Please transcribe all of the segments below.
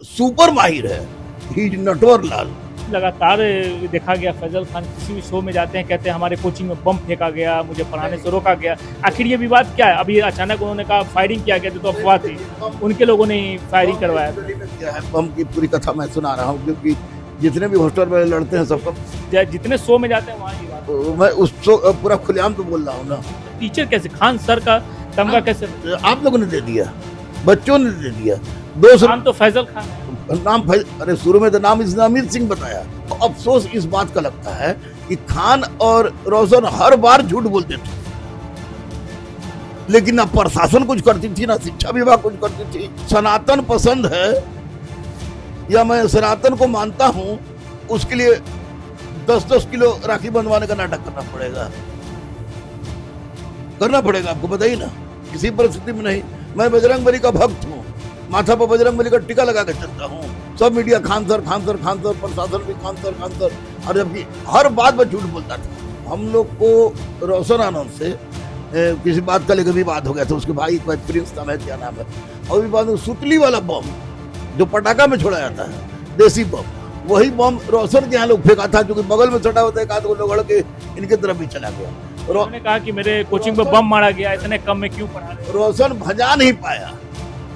Super माहिर है, he is Natwar Lal. लगातार देखा गया फैजल खान किसी भी शो में जाते हैं, कहते हैं हमारे कोचिंग में बम फेंका गया, मुझे पढ़ाने से रोका गया। आखिर ये विवाद क्या है? अभी अचानक उन्होंने कहा फायरिंग किया गया, तो अफवाह थी, उनके लोगों ने फायरिंग करवाया। क्या है, बम की पूरी कथा मैं सुना रहा हूँ, क्योंकि जितने भी हॉस्टल में लड़ते हैं सबका जितने शो में जाते हैं वहाँ ये बात। मैं उस पूरा खुलेआम तो बोल रहा हूँ ना। टीचर कैसे, खान सर का तमगा कैसे? आप लोगों ने दे दिया, बच्चों ने दे दिया। दो नाम तो फैजल खान है। नाम अरे शुरू में तो नाम इस्लामीर सिंह बताया। तो अफसोस इस बात का लगता है कि खान और रोशन हर बार झूठ बोलते थे, लेकिन ना प्रशासन कुछ करती थी, ना शिक्षा विभाग कुछ करती थी। सनातन पसंद है या मैं सनातन को मानता हूं, उसके लिए 10-10 किलो राखी बंधवाने का नाटक करना पड़ेगा आपको, बताइए ना। किसी परिस्थिति में नहीं। मैं बजरंगबली का भक्त हूँ, माथा पर बजरंगबली का टीका लगा के चलता हूँ। सब मीडिया खान सर, प्रशासन भी खान सर, और जबकि हर बात में झूठ बोलता था। हम लोग को रोशन आनंद से किसी बात का लेकर विवाद हो गया था, उसके भाई का प्रिंस नाम है, क्या नाम है, और विवाद में सुतली वाला बम जो पटाखा में छोड़ा जाता है, देसी बम, वही बम रोशन के यहाँ लोग फेंका था, जो कि बगल में छोटा होता है, एक आध लोग लड़ के इनके तरफ भी चला गया। उन्होंने कहा कि मेरे कोचिंग में बम मारा गया, इतने कम में क्यों पढ़ा रहे? रोशन भजा नहीं पाया,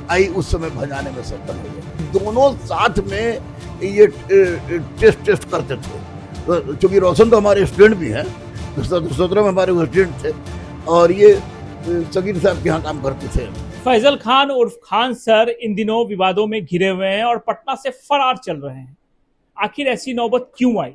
आई उस समय भजाने में सफल हो गया। दोनों साथ में ये टेस्ट करते थे, क्योंकि रोशन तो हमारे स्टूडेंट भी हैं, 2017 में हमारे स्टूडेंट थे, और ये सगीर साहब के यहाँ काम करते थे। फैजल खान उर्फ खान सर इन दिनों विवादों में घिरे हुए हैं और पटना से फरार चल रहे हैं। आखिर ऐसी नौबत क्यों आई?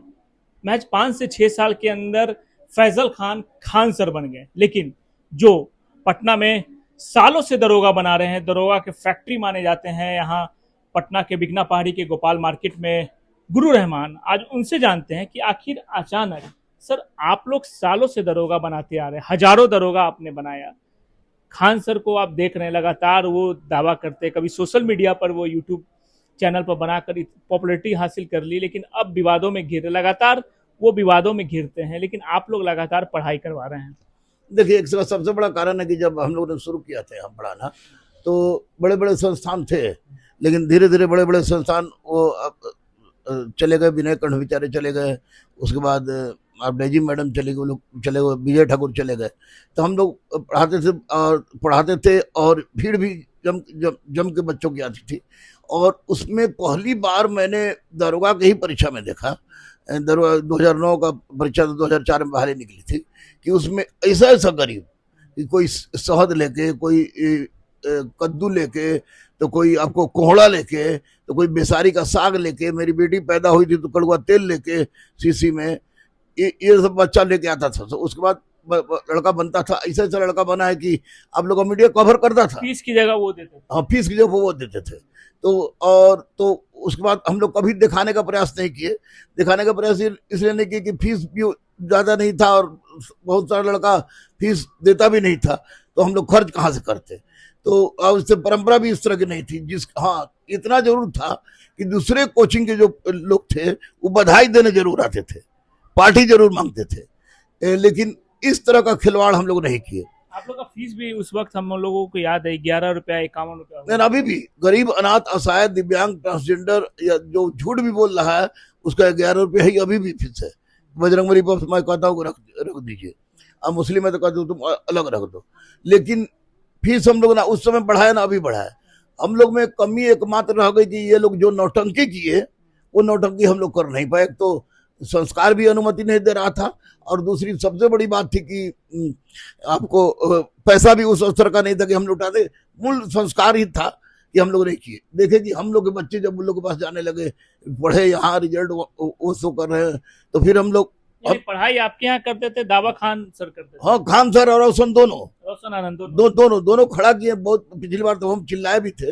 महज 5 से 6 साल के अंदर फैजल खान खान सर बन गए, लेकिन जो पटना में सालों से दरोगा बना रहे हैं, दरोगा के फैक्ट्री माने जाते हैं यहाँ पटना के बिगना पहाड़ी के गोपाल मार्केट में, गुरु रहमान, आज उनसे जानते हैं कि आखिर अचानक, सर आप लोग सालों से दरोगा बनाते आ रहे हैं, हजारों दरोगा आपने बनाया, खान सर को आप देख रहे हैं लगातार वो दावा करते हैं, कभी सोशल मीडिया पर वो यूट्यूब चैनल पर बनाकर पॉपुलैरिटी हासिल कर ली, लेकिन अब विवादों में घिरे, लगातार वो विवादों में घिरते हैं, लेकिन आप लोग लगातार पढ़ाई करवा रहे हैं। देखिए, एक सबसे बड़ा कारण है कि जब हम लोगों ने शुरू किया था यहाँ पढ़ाना, तो बड़े बड़े संस्थान थे, लेकिन धीरे धीरे बड़े बड़े संस्थान वो चले गए, विनय कर्ण बेचारे चले गए, उसके बाद डेजी मैडम चले गए, लोग चले गए, विजय ठाकुर चले गए। तो हम लोग पढ़ाते थे और भीड़ भी जम के बच्चों की आती थी। और उसमें पहली बार मैंने दरोगा की ही परीक्षा में देखा, 2009 का परीक्षा तो 2004 में बाहर निकली थी, कि उसमें ऐसा गरीब कि कोई शहद लेके, कोई कद्दू लेके, तो कोई आपको कोहड़ा लेके, तो कोई बेसारी का साग लेके, मेरी बेटी पैदा हुई थी तो कड़वा तेल लेके शीशी में, ये सब बच्चा लेके आता था। तो उसके बाद लड़का बनता था, ऐसा लड़का बना है कि आप लोग का मीडिया कवर करता था, फीस की जगह वो देते थे। हाँ, फीस की जगह वो देते थे। तो उसके बाद हम लोग कभी दिखाने का प्रयास नहीं किए। दिखाने का प्रयास इसलिए नहीं किया कि फीस भी ज़्यादा नहीं था और बहुत सारा लड़का फीस देता भी नहीं था, तो हम लोग खर्च कहाँ से करते। तो उससे परंपरा भी इस तरह की नहीं थी। हाँ, इतना जरूर था कि दूसरे कोचिंग के जो लोग थे वो बधाई देने जरूर आते थे, पार्टी जरूर मांगते थे, लेकिन इस तरह का खिलवाड़ हम लोग नहीं किए। आप लोग का फीस भी उस वक्त हम लोगों को याद है 11 रुपया 51 रुपया। लेकिन अभी भी गरीब, अनाथ, असहाय, दिव्यांग, ट्रांसजेंडर या जो झूठ भी बोल रहा है उसका 11 रुपया ही अभी भी फीस है। बजरंगबली पर मैं कहता हूँ रख दीजिए, अब मुस्लिम है तो कहते हो तुम अलग रख दो, लेकिन फीस हम लोग ना उस समय बढ़ाया ना अभी बढ़ाया। हम लोग में कमी एकमात्र रह गई कि ये लोग जो नौटंकी किए वो नौटंकी हम लोग कर नहीं पाए। तो संस्कार भी अनुमति नहीं दे रहा था, और दूसरी सबसे बड़ी बात थी कि आपको पैसा भी उस अवसर का नहीं था कि हम लुटा दे। मूल संस्कार ही था कि हम लोग नहीं किए। देखे कि हम लोग के बच्चे जब उन लोग के पास जाने लगे, पढ़े, यहाँ रिजल्ट वो शो कर रहे हैं, तो फिर हम लोग पढ़ाई आपके यहाँ करते थे, दावा खान सर करते थे? हाँ, खान सर और रोशन आनंद दोनों खड़ा किए। बहुत पिछली बार तो हम चिल्लाए भी थे,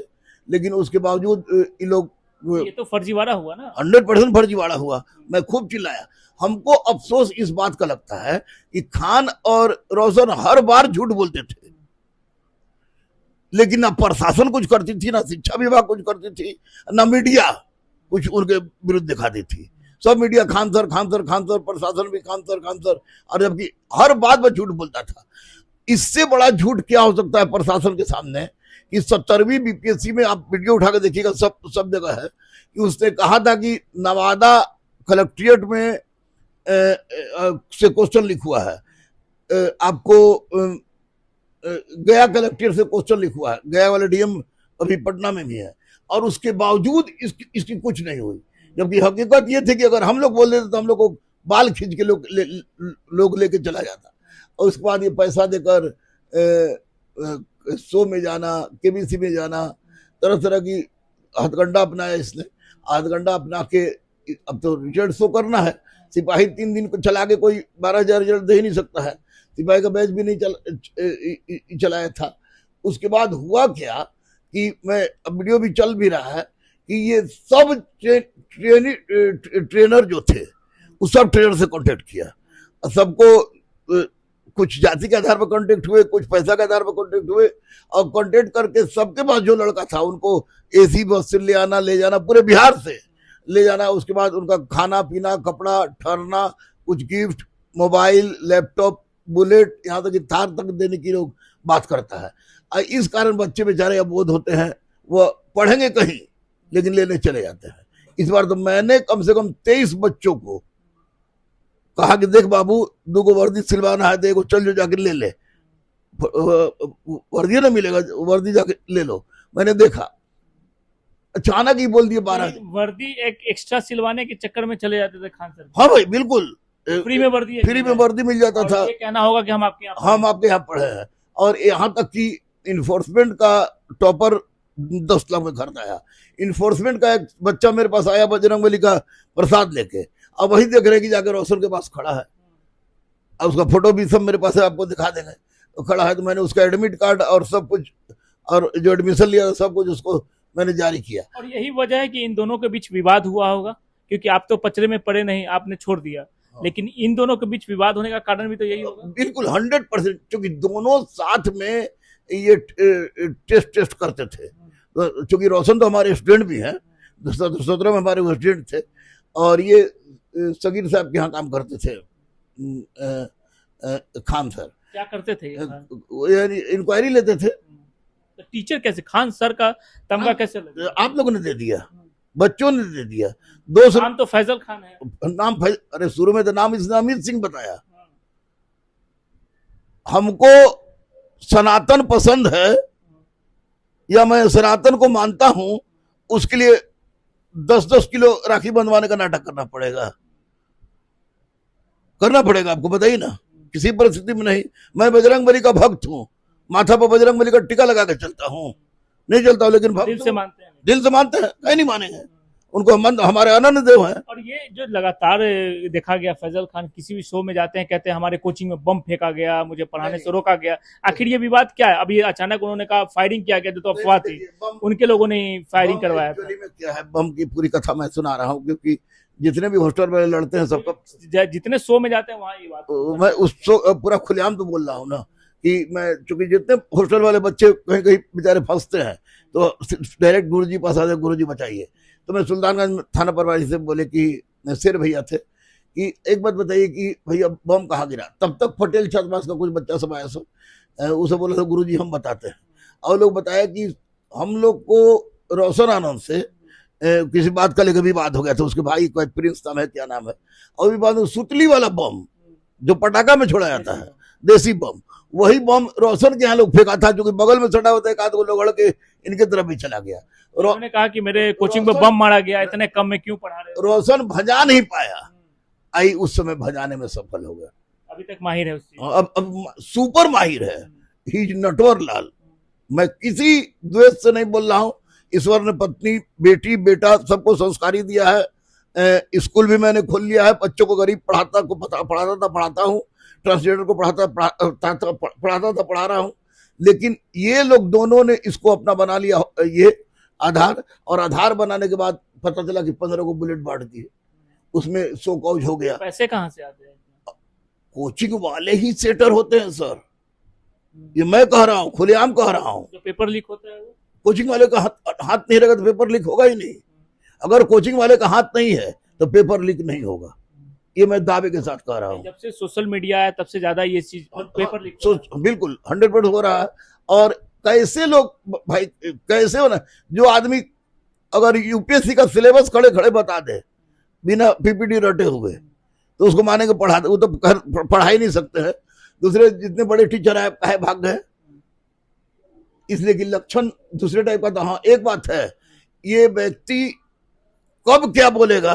लेकिन उसके बावजूद ये लोग, ये तो फर्जीवाड़ा हुआ ना, 100% फर्जीवाड़ा हुआ। मैं खूब चिल्लाया। हमको अफसोस इस बात का लगता है कि खान और रोशन हर बार झूठ बोलते थे, लेकिन ना प्रशासन कुछ करती थी, ना शिक्षा विभाग कुछ करती थी, ना मीडिया कुछ उनके विरुद्ध दिखाती थी। सब मीडिया खान सर, प्रशासन भी खान सर, और जबकि हर बात में झूठ बोलता था। इससे बड़ा झूठ क्या हो सकता है प्रशासन के सामने कि 70वीं बीपीएससी में आप वीडियो उठा के देखिएगा, सब जगह है कि उसने कहा था कि नवादा कलेक्ट्रेट में से क्वेश्चन लिखा हुआ है, आपको गया कलेक्ट्रेट से क्वेश्चन लिखा हुआ है, गया वाले डीएम अभी पटना में भी है, और उसके बावजूद इसकी कुछ नहीं हुई। जबकि हकीकत ये थी कि अगर हम लोग बोल देते तो हम लोग को बाल खींच के लोग लेके चला जाता, और उसके बाद ये पैसा देकर शो में जाना, केबीसी में जाना, तरह तरह की हथकंडा अपनाया इसने। हथकंडा अपना के अब तो रिजल्ट शो करना है, सिपाही 3 दिन को चला के कोई 12,000 रिजल्ट दे ही नहीं सकता है, सिपाही का बैच भी नहीं चलाया था। उसके बाद हुआ क्या कि मैं अब वीडियो भी चल भी रहा है कि ये सब ट्रेनर जो थे उस सब ट्रेनर से कांटेक्ट किया, सबको कुछ जाति के आधार पर कांटेक्ट हुए, कुछ पैसा के आधार पर कांटेक्ट हुए, और कांटेक्ट करके सबके पास जो लड़का था उनको एसी बस से ले आना, ले जाना, पूरे बिहार से ले जाना। उसके बाद उनका खाना पीना, कपड़ा, ठहरना, कुछ गिफ्ट, मोबाइल, लैपटॉप, बुलेट, यहाँ तक कि थार तक देने की लोग बात करता है। इस कारण बच्चे बेचारे अबोध होते हैं, वो पढ़ेंगे कहीं लेकिन लेने चले जाते हैं। इस बार तो मैंने कम से कम 23 बच्चों को कहा कि देख बाबू, 2 वर्दी सिलवाना है, देखो चल जो जाकर ले ले, वर्दी ना मिलेगा, वर्दी जाके ले लो। मैंने देखा, अचानक ही बोल दिए 12 वर्दी एक एक्स्ट्रा सिलवाने के चक्कर में चले जाते थे खान सर। हाँ भाई बिल्कुल, फ्री में वर्दी मिल जाता था। ये कहना होगा कि हम आपके यहाँ पढ़े हैं, और यहाँ तक कि इन्फोर्समेंट का टॉपर 10 लाख में खरीद आया। इन्फोर्समेंट का एक बच्चा मेरे पास आया बजरंगबली का प्रसाद लेके, अब वही देख रहे कि जाकर रोशन के पास खड़ा है, अब उसका फोटो भी सब मेरे पास है, आपको दिखा देंगे, तो खड़ा है। तो मैंने उसका एडमिट कार्ड और सब कुछ, और जो एडमिशन लिया सब कुछ उसको मैंने जारी किया। और यही वजह है कि इन दोनों के बीच विवाद हुआ होगा, क्योंकि आप तो पचड़े में पड़े नहीं, आपने छोड़ दिया, लेकिन इन दोनों के बीच विवाद होने का कारण भी तो यही होगा। बिल्कुल 100%, क्योंकि दोनों साथ में ये टेस्ट करते थे। क्योंकि रोशन तो हमारे स्टूडेंट भी हैं, 2017 में हमारे वो स्टूडेंट थे, और ये सगीर साहब के यहाँ काम करते थे, खान सर। क्या करते थे? यानी इंक्वायरी लेते थे। तो टीचर कैसे, खान सर का तमगा कैसे लगा? आप लोगों ने दे दिया, बच्चों ने दे दिया। 200 नाम तो फैजल खान है, नाम अरे शुरू में तो नाम इसने अमित सिंह बताया। हमको सनातन पसंद है या मैं सनातन को मानता हूं, उसके लिए 10-10 किलो राखी बंधवाने का नाटक करना पड़ेगा आपको, बताइए ना। किसी परिस्थिति में नहीं। मैं बजरंगबली का भक्त हूं, माथा पर बजरंगबली का टीका लगा के चलता हूं, नहीं चलता हूं, लेकिन दिल से मानते हैं। दिल से मानते हैं, कहीं नहीं मानेंगे उनको, हमारे अनन्य देव हैं। और ये जो लगातार देखा गया, फैजल खान किसी भी शो में जाते हैं, कहते हैं हमारे कोचिंग में बम फेंका गया, मुझे पढ़ाने से रोका गया। आखिर ये विवाद क्या है? अभी अचानक उन्होंने कहा फायरिंग किया गया, तो अफवाह थी, उनके लोगों ने फायरिंग करवाया था। में क्या है, बम की पूरी कथा मैं सुना रहा हूँ, क्योंकि जितने भी हॉस्टल में लड़ते हैं सबका, जितने शो में जाते हैं वहाँ ये बात, मैं उस पूरा खुलेआम तो बोल रहा हूँ ना, कि मैं चूंकि जितने हॉस्टल वाले बच्चे कहीं कहीं बेचारे फंसते हैं, तो डायरेक्ट गुरु जी पास आते, गुरु जी बचाइए। तो मैं सुल्तानगंज थाना प्रभारी से बोले कि शेर भैया थे कि एक बात बताइए कि भैया बम कहाँ गिरा। तब तक पटेल छात्रावास का कुछ बच्चा सब आया, उसे बोला था गुरु जी हम बताते हैं, और लोग बताया कि हम लोग को रोशन आनंद से किसी बात का लेकर विवाद हो गया था, उसके भाई कोई प्रिंस नाम है, क्या नाम है, और विवाद में सुतली वाला बम जो पटाखा में छोड़ा जाता है, देसी बम, वही बम रोशन के यहाँ लोग फेंका था, जो कि बगल में सटा होता है, एक आध लोग लड़ के इनके तरफ भी चला गया। उन्होंने कहा कि मेरे कोचिंग में बम मारा गया, इतने कम में क्यों पढ़ा रहे हो? रोशन भजा नहीं पाया, आई उस समय भजाने में सफल हो गया। अभी तक माहिर है उस चीज, अब सुपर माहिर है, ही इज नटवर लाल। मैं किसी द्वेष से नहीं बोल रहा हूँ, ईश्वर ने पत्नी, बेटी, बेटा सबको संस्कारी दिया है। स्कूल भी मैंने खोल लिया है, बच्चों को गरीब पढ़ाता हूँ, ट्रांसजेंडर को पढ़ा रहा हूँ। लेकिन ये लोग दोनों ने इसको अपना बना लिया, ये आधार, और आधार बनाने के बाद पता चला कि 15 को बुलेट बांट दी, उसमें सो कौज हो गया। पैसे कहाँ से आते हैं? कोचिंग वाले ही सेटर होते हैं सर, ये मैं कह रहा हूँ, खुलेआम कह रहा हूँ। जो पेपर लीक होता है वो कोचिंग वाले का हाथ नहीं रहेगा तो पेपर लीक होगा ही नहीं। अगर कोचिंग वाले का हाथ नहीं है तो पेपर लीक नहीं होगा, ये मैं दावे के साथ कह रहा हूँ। जब से सोशल मीडिया है तब से ज्यादा ये चीज पेपर लीक बिल्कुल 100% हो रहा है। और कैसे लोग भाई, कैसे हो ना, जो आदमी अगर यूपीएससी का सिलेबस खड़े खड़े बता दे बिना पीपीटी रटे हुए, तो उसको मानेंगे पढ़ा, वो तो पढ़ा ही नहीं सकते हैं। दूसरे जितने बड़े टीचर है भाग गए, इसलिए कि लक्षण दूसरे टाइप का था। हाँ, एक बात है, ये व्यक्ति कब क्या बोलेगा,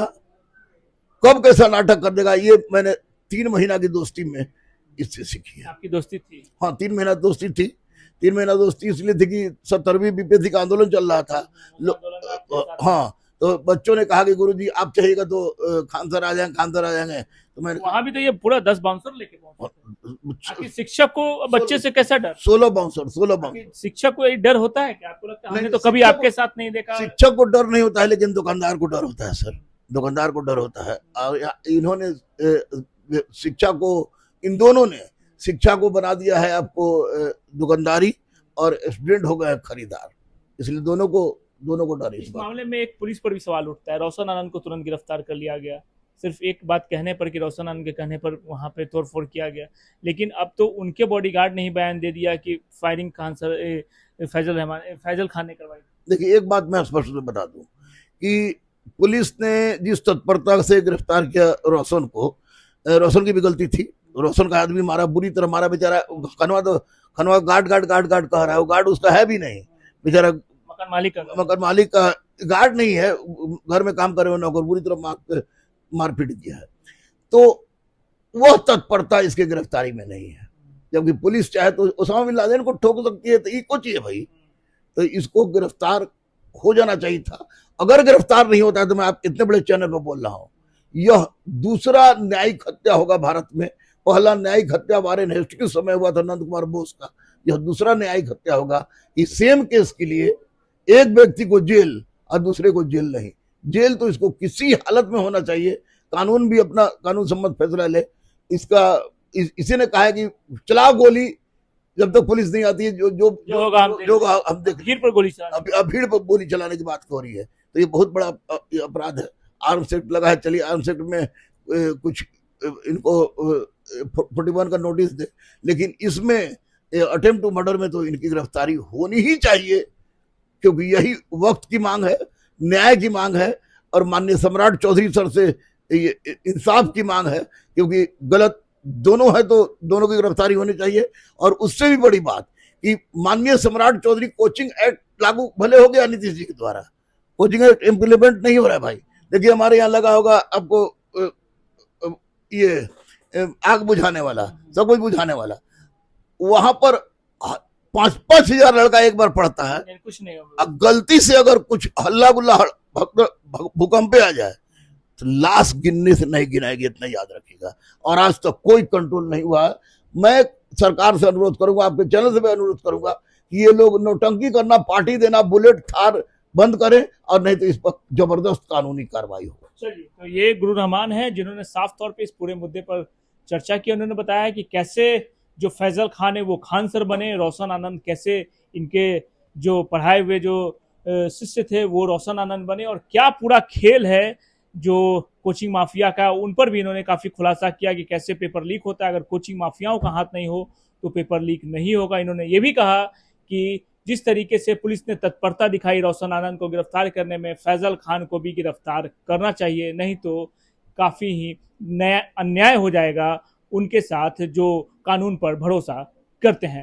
कब कैसा नाटक कर देगा, ये मैंने 3 महीना की दोस्ती में इससे सीखी है। आपकी दोस्ती थी? हाँ, 3 महीना दोस्ती थी। 3 महीना दोस्ती इसलिए थी कि 70वीं बीपीएससी का आंदोलन चल रहा था। हाँ, तो बच्चों ने कहा कि गुरुजी आप चाहिएगा तो खान सर आ जाएंगे, खान सर आ जाएंगे। तो मैंने वहां भी तो ये पूरा 10 बाउंसर लेके पहुंचे। आखिर शिक्षक को बच्चे से कैसा डर? 16 बाउंसर। शिक्षक को ये डर होता है क्या? आपको लगता है? हमने तो कभी आपके साथ नहीं देखा। शिक्षक को डर नहीं होता है, लेकिन दुकानदार को डर होता है सर, दुकानदार को डर होता है। और इन्होंने शिक्षा को, इन दोनों ने शिक्षा को बना दिया है आपको दुकानदारी, और स्टूडेंट हो गए खरीदार, इसलिए दोनों को डर। इस मामले में एक पुलिस पर भी सवाल उठता है। रोशन आनंद को तुरंत गिरफ्तार कर लिया गया, सिर्फ एक बात कहने पर कि रोशन आनंद के कहने पर वहां पे तोड़फोड़ किया गया, लेकिन अब तो उनके बॉडीगार्ड ने ही बयान दे दिया कि फायरिंग खान सर फैजल खान ने करवाई। देखिए, एक बात मैं स्पष्ट रूप से बता दूं कि पुलिस ने जिस तत्परता से गिरफ्तार किया रोशन को, रोशन की भी गलती थी। रोशन का आदमी मारा, बुरी तरह मारा बेचारा। खनवा गार्ड कह रहा है, वो गार्ड उसका है भी नहीं बेचारा, मकान मालिक का गार्ड नहीं है, घर में काम करे हुए नौकर, बुरी तरह मारपीट किया है। तो वह तत्परता इसके गिरफ्तारी में नहीं है, जबकि पुलिस चाहे तो ओसामा बिन लादेन को ठोक सकती है, तो इसको चाहिए भाई, तो इसको गिरफ्तार हो जाना चाहिए था। अगर गिरफ्तार नहीं होता तो मैं आप इतने बड़े चैनल पर बोल रहा हूं, यह दूसरा न्यायिक हत्या होगा भारत में। पहला न्यायिक हत्या वारेन हेस्ट के समय हुआ था, नंद कुमार बोस का, यह दूसरा न्यायिक हत्या होगा। इस सेम केस के लिए एक व्यक्ति को जेल और दूसरे को जेल नहीं। जेल तो इसको किसी हालत में होना चाहिए, कानून भी अपना कानून सम्मत फैसला ले। इसी ने कहा है कि चलाओ गोली जब तक पुलिस नहीं आती है, जो हम देख भीड़ पर गोली चलाने, भीड़ पर गोली चलाने की बात हो रही है, तो ये बहुत बड़ा अपराध है। आर्म्स एक्ट लगा है, चलिए आर्म्स एक्ट में कुछ इनको 41 का नोटिस दे, लेकिन इसमें अटेम्प्ट टू मर्डर में तो इनकी गिरफ्तारी होनी ही चाहिए, क्योंकि यही वक्त की मांग है, न्याय की मांग है, और माननीय सम्राट चौधरी सर से इंसाफ की मांग है, क्योंकि गलत दोनों है तो दोनों की गिरफ्तारी होनी चाहिए। और उससे भी बड़ी बात कि माननीय सम्राट चौधरी कोचिंग एक्ट लागू भले हो गया नीतीश जी के द्वारा, कोचिंग एक्ट इम्प्लीमेंट नहीं हो रहा है भाई। देखिए हमारे यहाँ लगा होगा आपको ये आग बुझाने वाला, सब कुछ बुझाने वाला, वहां पर 5-5 हजार लड़का एक बार पढ़ता है, कुछ नहीं होगा। गलती से अगर कुछ हल्ला गुल्ला भूकंप पे आ जाए तो लाश गिनने से नहीं गिनाएगी, इतना याद रखिएगा। और आज तक कोई कंट्रोल नहीं हुआ है। मैं सरकार से अनुरोध करूंगा, आपके चैनल से भी अनुरोध करूंगा कि ये लोग नौटंकी करना, पार्टी देना, बुलेट थार बंद करें, और नहीं तो इस पर जबरदस्त कानूनी कार्रवाई हो। चलिए, तो ये गुरु रहमान है जिन्होंने साफ तौर पे इस पूरे मुद्दे पर चर्चा की। उन्होंने बताया कि कैसे जो फैजल खान है वो खान सर बने, रोशन आनंद कैसे इनके जो पढ़ाए हुए जो शिष्य थे वो रोशन आनंद बने, और क्या पूरा खेल है जो कोचिंग माफिया का, उन पर भी इन्होंने काफी खुलासा किया कि कैसे पेपर लीक होता है। अगर कोचिंग माफियाओं का हाथ नहीं हो तो पेपर लीक नहीं होगा। इन्होंने ये भी कहा कि जिस तरीके से पुलिस ने तत्परता दिखाई रोशन आनंद को गिरफ्तार करने में, फैजल खान को भी गिरफ्तार करना चाहिए, नहीं तो काफी ही अन्याय हो जाएगा उनके साथ जो कानून पर भरोसा करते हैं।